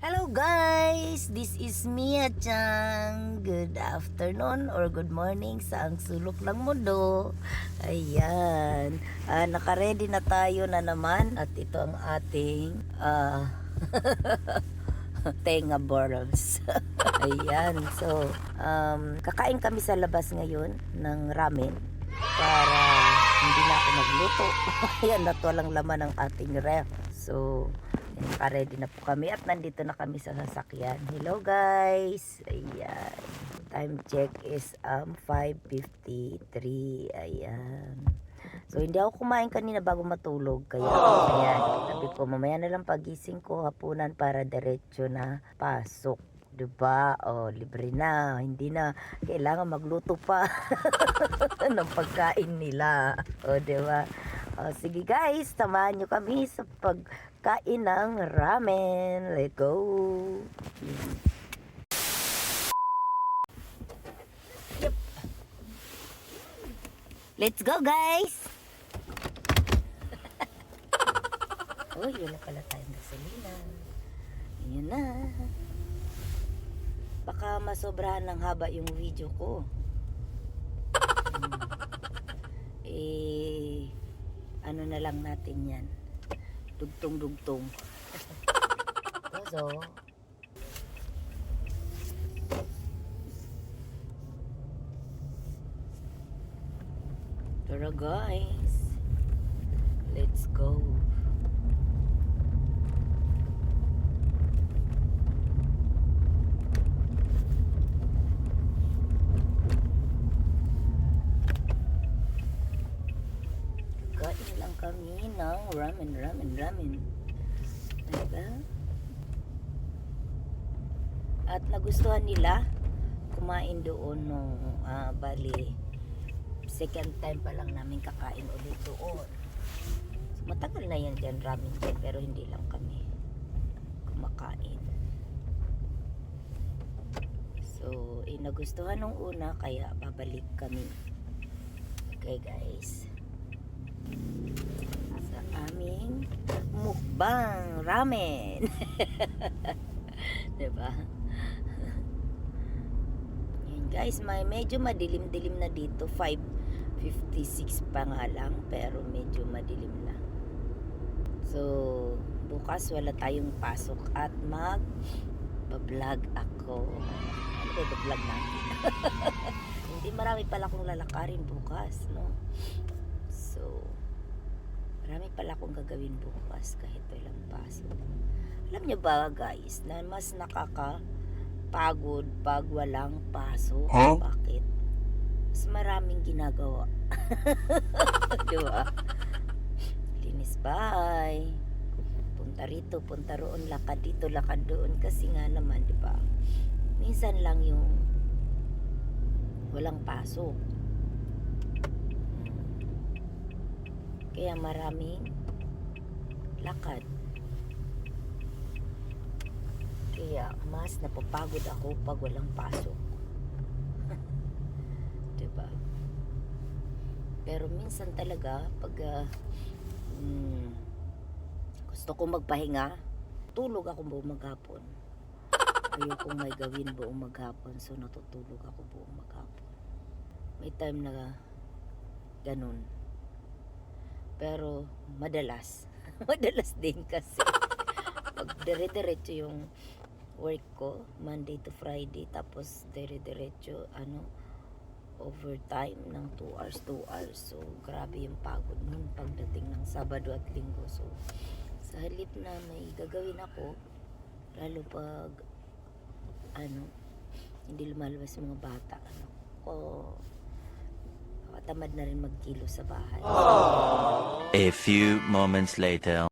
Hello guys! This is Mia Chang. Good afternoon or good morning sa ang sulok ng mundo. Ayan. Naka-ready na tayo na naman. At ito ang ating tenga balls. Ayan. So, kakain kami sa labas ngayon ng ramen para hindi na ako magluto. Ayan, at walang laman ng ating ref. So, naka-ready na po kami at nandito na kami sa sasakyan. Hello guys! Ayan. Time check is 5:53. Ayan. So hindi ako kumain kanina bago matulog. Kaya ayan. Sabi ko mamaya na lang pagising ko hapunan para diretso na pasok. Diba? O, libre na. Hindi na kailangan magluto pa ng pagkain nila. O, diba? O, sige guys, samahan nyo kami sa pagkain ng ramen. Let's go! Yep. Let's go guys! Uy, wala pala tayong gasolina. Ayan na. Baka masobrahan ng haba yung video ko. Ano na lang natin yan. Dugtong-dugtong. So, tara guys. Let's go. Kain lang kami ng ramen. Diba? At nagustuhan nila kumain doon nung bali second time pa lang namin kakain ulit doon. So, matagal na yan dyan ramen dyan, pero hindi lang kami kumakain. So, nagustuhan nung una kaya babalik kami. Okay guys, sa aming mukbang ramen. Diba? Yan guys, medyo madilim-dilim na dito. 5:56 pa nga lang, pero medyo madilim na. So, bukas wala tayong pasok at mag-vlog ako. Ano ba vlog natin? Hindi, marami pala akong lalakarin bukas, no? So, marami pala akong gagawin bukas kahit walang pasok. Alam nyo ba guys, na mas nakakapagod pag walang pasok? Huh? Bakit? Mas maraming ginagawa. Diba? Linis bahay. Punta rito, punta roon, lakad dito, lakad doon. Kasi nga naman, diba? Minsan lang yung walang pasok. Kaya maraming lakad. Kaya mas napapagod ako pag walang pasok. Diba? Pero minsan talaga pag gusto ko magpahinga, tulog ako buong maghapon. Ayokong may gawin buong maghapon, so natutulog ako buong maghapon. May time na ganun. Pero madalas madalas din kasi pag dire-diretso yung work ko Monday to Friday, tapos dire-diretso overtime ng 2 hours. So grabe yung pagod nun pagdating ng Sabado at Linggo. So sa halip na may gagawin ako, lalo pag hindi lumalabas yung mga bata, tamad na rin magkilo sa bahay. A few moments later.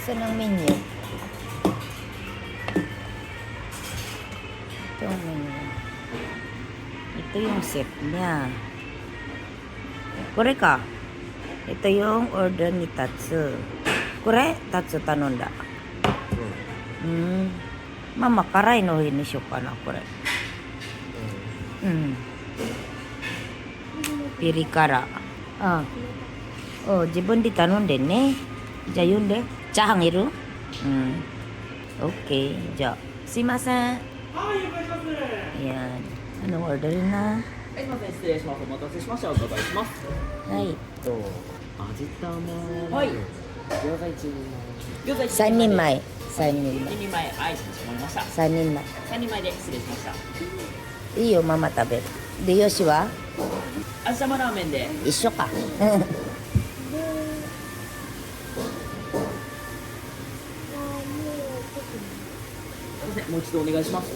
Saan ang menu? Ito ang menu. Ito yung set niya. Korek ka? Ito yung order ni Tatsu. Kore? Tatsu tanonda. Mama, karay no hinisyo ka na, kore. Pirikara. Ah. Oh, 自分で頼んでね。じゃあ読んで。チャーハンいる？Okay. じゃあ、すいません。はい、お願いします。Ayan. Anong order na? すいません、失礼します。お待たせしました。お伺いします。はい。味玉。はい。餃子一人前。餃子一3人前。3人前。一人前、はい、かしこまりました。 3人前。 3人前で失礼しました。いいよ、ママ食べる。で、よしは味玉ラーメンで。一緒か。すいません、もう一度お願いします。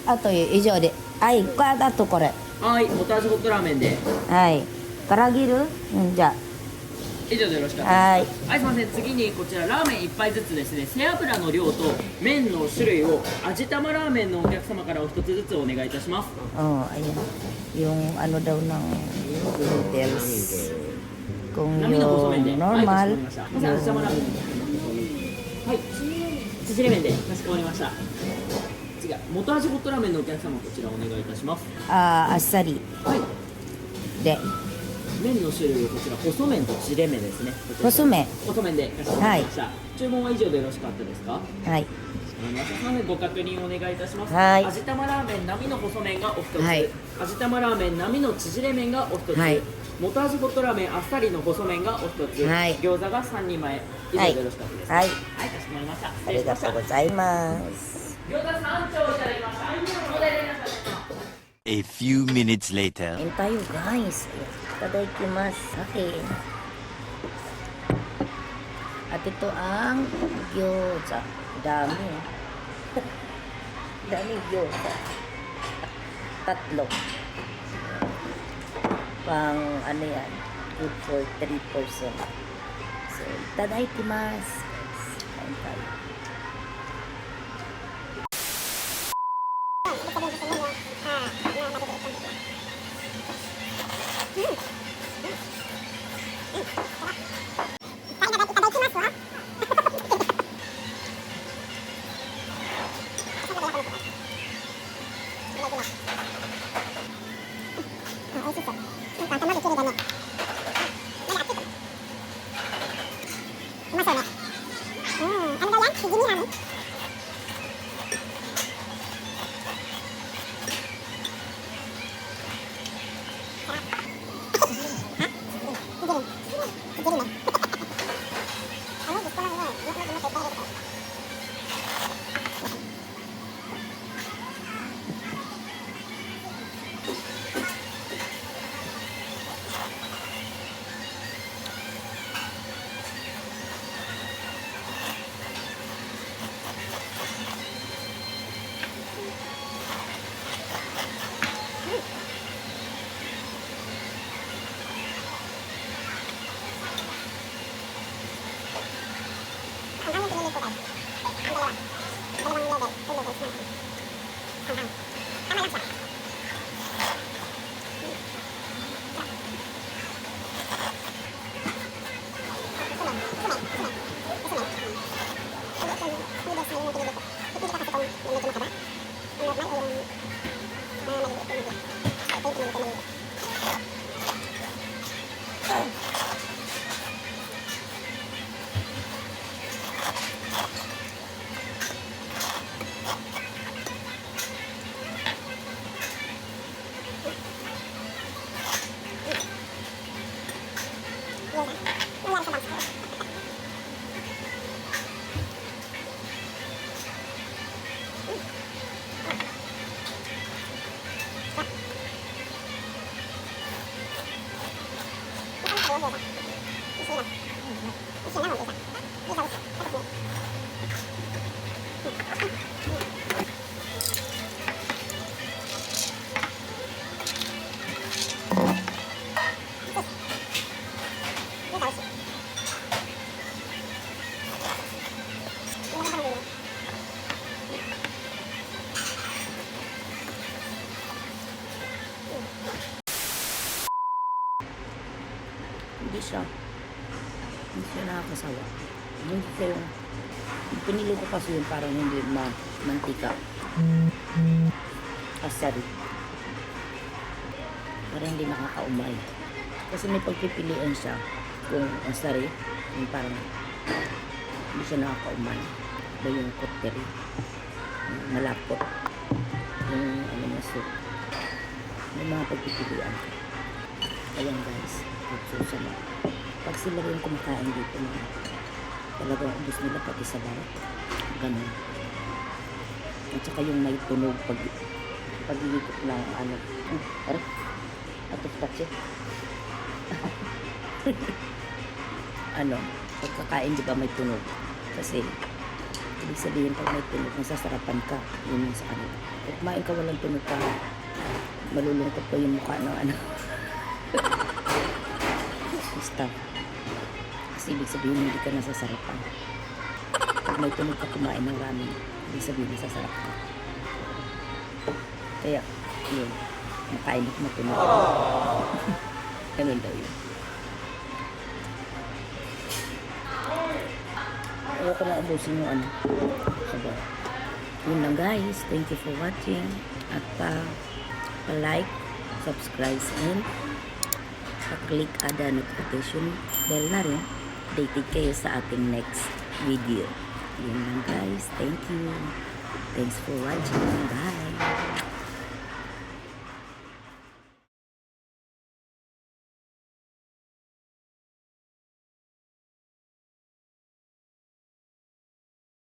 あと以上で。はい、あとこれ。はい、ポタージュホットラーメンで。はい。からぎる？じゃ以上でよろしかっあ。たです。はい、すいません、次にこちらラーメン1杯ずつですね、背脂の量と麺の種類を味玉ラーメンのお客様からお一つずつお願いいたします。Oh, ayan. Yung ano daw ng noodles. Kung 波の細麺で。 yung はい、かしこま normal, りました。すいません、味玉ラーメンの。はい、縮れ麺でかしこまりました。次は元味ホットラーメンのお客様、こちらお願いいたします。あっさりはい、で、麺の種類はこちら細麺と縮れ麺ですね。細麺。細麺でかしこまりました。注文は以上でよろしかったですか？はい。すみません、ご確認お願いいたします。はい味玉ラーメン並みの細麺がお一つ、はい味玉ラーメン並みの縮れ麺がお一つ、はい元味ホットラーメンあっさりの細麺がお一つ、はい餃子が3人前以上でよろしかったですか？はい。はい、かしこまりました。あ失礼しました。りがとうございます。餃子3丁いただきました。お題で皆さんですか？ A few minutes later. Kain tayo guys. Itadakimasu sa akin. At ito ang gyoza. Dami. Daming gyoza. 3. Pang ano yan. Good for 3 person. So, itadakimasu. Kain tayo. Hindi siya nakakasawa. Hindi siya yung pinili ko kasi yung parang hindi mantika. Asari. Parang hindi nakakaumay. Kasi may pagpipilian siya kung asari, yung parang hindi siya nakakaumay. Ba yung kuteri, yung malapot, yung ano na soup. May mga pagpipilian. Ayan guys, susama. Pag sila rin kumakain dito na talagang ubus nila pati sa bawat. Ganun. At saka yung may tunog pag iikot ng ano. Aray, atop-tatsi. Ano, pagkakain di ba may tunog? Kasi, ibig sabihin pag may tunog, nasasarapan ka. Yun yung sa kanila. Kung kumain ka walang tunog ka, malulungkot pa yung mukha ng ano. Basta. Kasi ibig sabihin hindi ka nasasarapan. Pag may tunog ka kumain ng ramen, ibig sabihin nasasarap ka. Kaya, yun. Makain at matunog. Ganun daw yun. Ayaw ko na ubusin yung ano. Sabi. Yun lang guys. Thank you for watching. At pa-like, subscribe, and pa-click ada notification bell na rin. Updated kayo sa ating next video. Yun lang guys. Thank you. Thanks for watching. Bye.